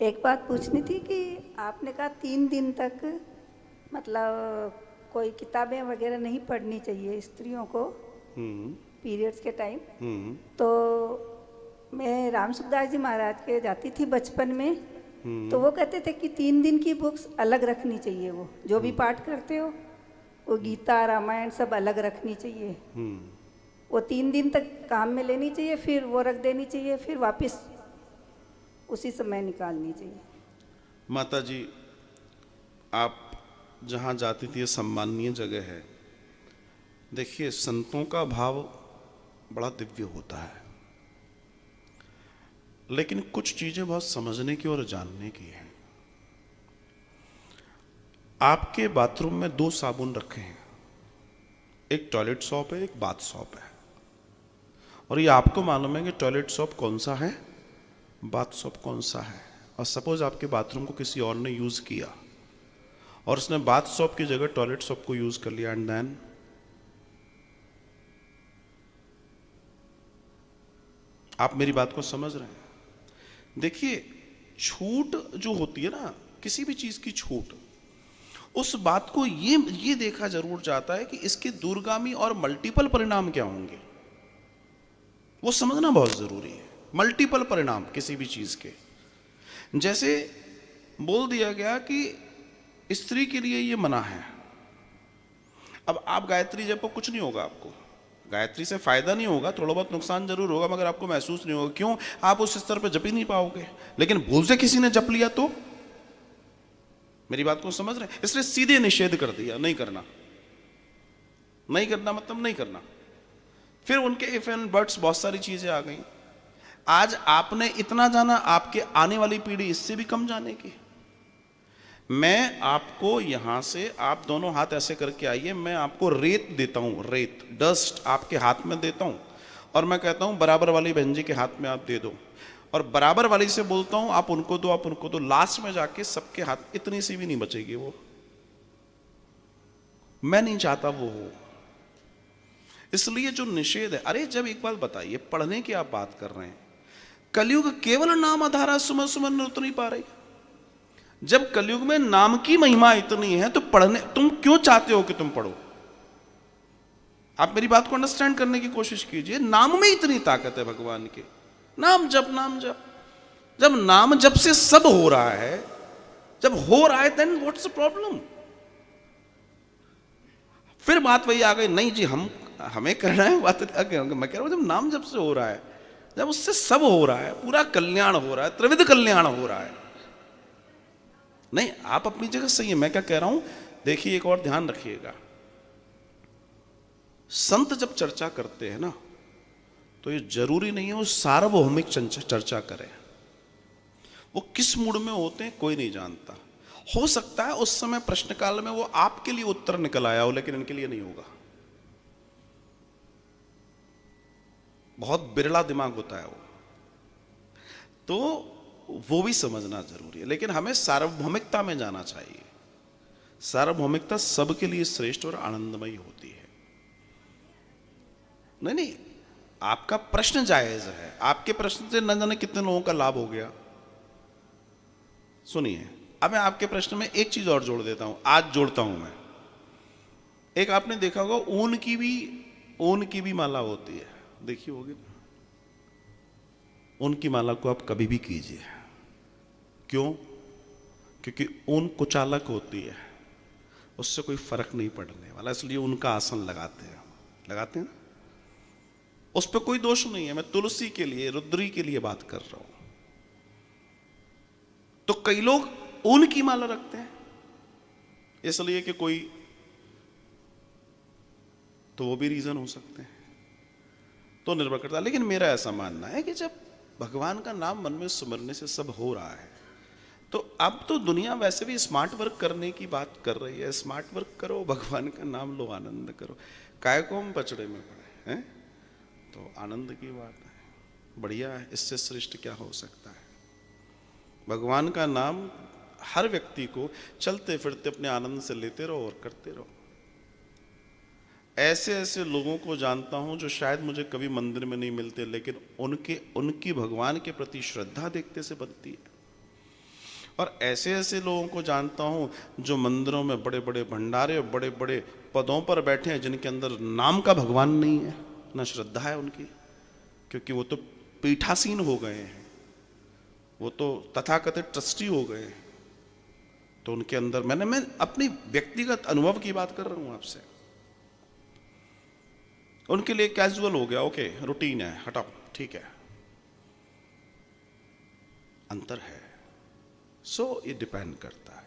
एक बात पूछनी थी कि आपने कहा 3 दिन तक मतलब कोई किताबें वगैरह नहीं पढ़नी चाहिए स्त्रियों को हम्म। पीरियड्स के टाइम। हम्म। तो मैं राम सुखदास जी महाराज के जाती थी बचपन में, तो हम्म। वो कहते थे कि 3 दिन की बुक्स अलग रखनी चाहिए, वो जो भी पाठ करते हो वो गीता रामायण सब अलग रखनी चाहिए। हम्म। वो 3 दिन तक काम में लेनी चाहिए, फिर वो रख देनी चाहिए, फिर वापस उसी समय निकालनी चाहिए। माता जी, आप जहाँ जाती थी ये सम्माननीय जगह है। देखिए, संतों का भाव बड़ा दिव्य होता है, लेकिन कुछ चीजें बहुत समझने की और जानने की हैं। आपके बाथरूम में 2 साबुन रखे हैं, एक टॉयलेट सॉप है, एक बाथ सॉप है। और ये आपको मालूम है कि टॉयलेट सॉप कौन सा है, बाथ सॉप कौन सा है। और सपोज आपके बाथरूम को किसी और ने यूज किया और उसने बाथ सॉप की जगह टॉयलेट सॉप को यूज कर लिया, एंड देन आप मेरी बात को समझ रहे हैं। देखिए, छूट जो होती है ना, किसी भी चीज की छूट, उस बात को ये देखा जरूर जाता है कि इसके दूरगामी और मल्टीपल परिणाम क्या होंगे, वो समझना बहुत जरूरी है। मल्टीपल परिणाम किसी भी चीज के, जैसे बोल दिया गया कि स्त्री के लिए ये मना है। अब आप गायत्री जपो, कुछ नहीं होगा आपको, गायत्री से फायदा नहीं होगा, थोड़ा बहुत नुकसान जरूर होगा, मगर आपको महसूस नहीं होगा। क्यों? आप उस स्तर पर जप ही नहीं पाओगे। लेकिन भूल से किसी ने जप लिया तो, मेरी बात को समझ रहे हैं, इसलिए सीधे निषेध कर दिया, नहीं करना। नहीं करना मतलब नहीं करना। फिर उनके इफ एंड बट्स बहुत सारी चीजें आ गई। आज आपने इतना जाना, आपके आने वाली पीढ़ी इससे भी कम जानेगी। मैं आपको यहां से, आप दोनों हाथ ऐसे करके आइए, मैं आपको रेत देता हूं, रेत डस्ट आपके हाथ में देता हूं, और मैं कहता हूं बराबर वाली बहन जी के हाथ में आप दे दो, और बराबर वाली से बोलता हूं आप उनको दो, आप उनको दो। लास्ट में जाके सबके हाथ इतनी सी भी नहीं बचेगी वो। मैं नहीं चाहता वो हो, इसलिए जो निषेध है। अरे जब एक बात बताइए, पढ़ने की आप बात कर रहे हैं, कलयुग केवल नाम आधारा सुमन सुमन उतर नहीं पा रही। जब कलयुग में नाम की महिमा इतनी है तो पढ़ने, तुम क्यों चाहते हो कि तुम पढ़ो? आप मेरी बात को अंडरस्टैंड करने की कोशिश कीजिए। नाम में इतनी ताकत है भगवान के। नाम जप, नाम जप। जब नाम जप से सब हो रहा है, जब हो रहा है, देन व्हाट्स द प्रॉब्लम? फिर बात वही आ गई, नहीं जी हमें करना है। बात मैं कह रहा हूं जब नाम जप से हो रहा है, जब उससे सब हो रहा है, पूरा कल्याण हो रहा है, त्रिविध कल्याण हो रहा है। नहीं, आप अपनी जगह सही है, मैं क्या कह रहा हूं, देखिए एक और ध्यान रखिएगा। संत जब चर्चा करते हैं ना, तो ये जरूरी नहीं है वो सार्वभौमिक चर्चा करें। वो किस मूड में होते हैं कोई नहीं जानता। हो सकता है उस समय प्रश्नकाल में वो आपके लिए उत्तर निकल आया हो, लेकिन इनके लिए नहीं होगा। बहुत बिरला दिमाग होता है वो, तो वो भी समझना जरूरी है। लेकिन हमें सार्वभौमिकता में जाना चाहिए। सार्वभौमिकता सबके लिए श्रेष्ठ और आनंदमयी होती है। नहीं नहीं, आपका प्रश्न जायज है, आपके प्रश्न से न जाने कितने लोगों का लाभ हो गया। सुनिए, अब मैं आपके प्रश्न में एक चीज और जोड़ देता हूं, आज जोड़ता हूं मैं। एक आपने देखा होगा ऊन की भी माला होती है, देखी होगी ना? ऊन की माला को आप कभी भी कीजिए। क्यों? क्योंकि ऊन कुचालक होती है, उससे कोई फर्क नहीं पड़ने वाला, इसलिए उनका आसन लगाते हैं ना। उस पर कोई दोष नहीं है। मैं तुलसी के लिए, रुद्री के लिए बात कर रहा हूं। तो कई लोग ऊन की माला रखते हैं इसलिए कि कोई, तो वो भी रीजन हो सकते हैं, तो निर्भर करता है। लेकिन मेरा ऐसा मानना है कि जब भगवान का नाम मन में सुमरने से सब हो रहा है, तो अब तो दुनिया वैसे भी स्मार्ट वर्क करने की बात कर रही है। स्मार्ट वर्क करो, भगवान का नाम लो, आनंद करो। काय को हम पचड़े में पड़े हैं, तो आनंद की बात है, बढ़िया है। इससे श्रेष्ठ क्या हो सकता है? भगवान का नाम हर व्यक्ति को चलते फिरते अपने आनंद से लेते रहो और करते रहो। ऐसे ऐसे लोगों को जानता हूं जो शायद मुझे कभी मंदिर में नहीं मिलते, लेकिन उनकी भगवान के प्रति श्रद्धा देखते से बनती है। और ऐसे ऐसे लोगों को जानता हूं जो मंदिरों में बड़े बड़े भंडारे और बड़े बड़े पदों पर बैठे हैं, जिनके अंदर नाम का भगवान नहीं है, ना श्रद्धा है उनकी, क्योंकि वो तो पीठासीन हो गए हैं, वो तो तथाकथित ट्रस्टी हो गए हैं। तो उनके अंदर मैं अपनी व्यक्तिगत अनुभव की बात कर रहा हूं आपसे। उनके लिए कैजुअल हो गया, ओके रूटीन है, हटाओ, ठीक है। अंतर है। सो ये डिपेंड करता है।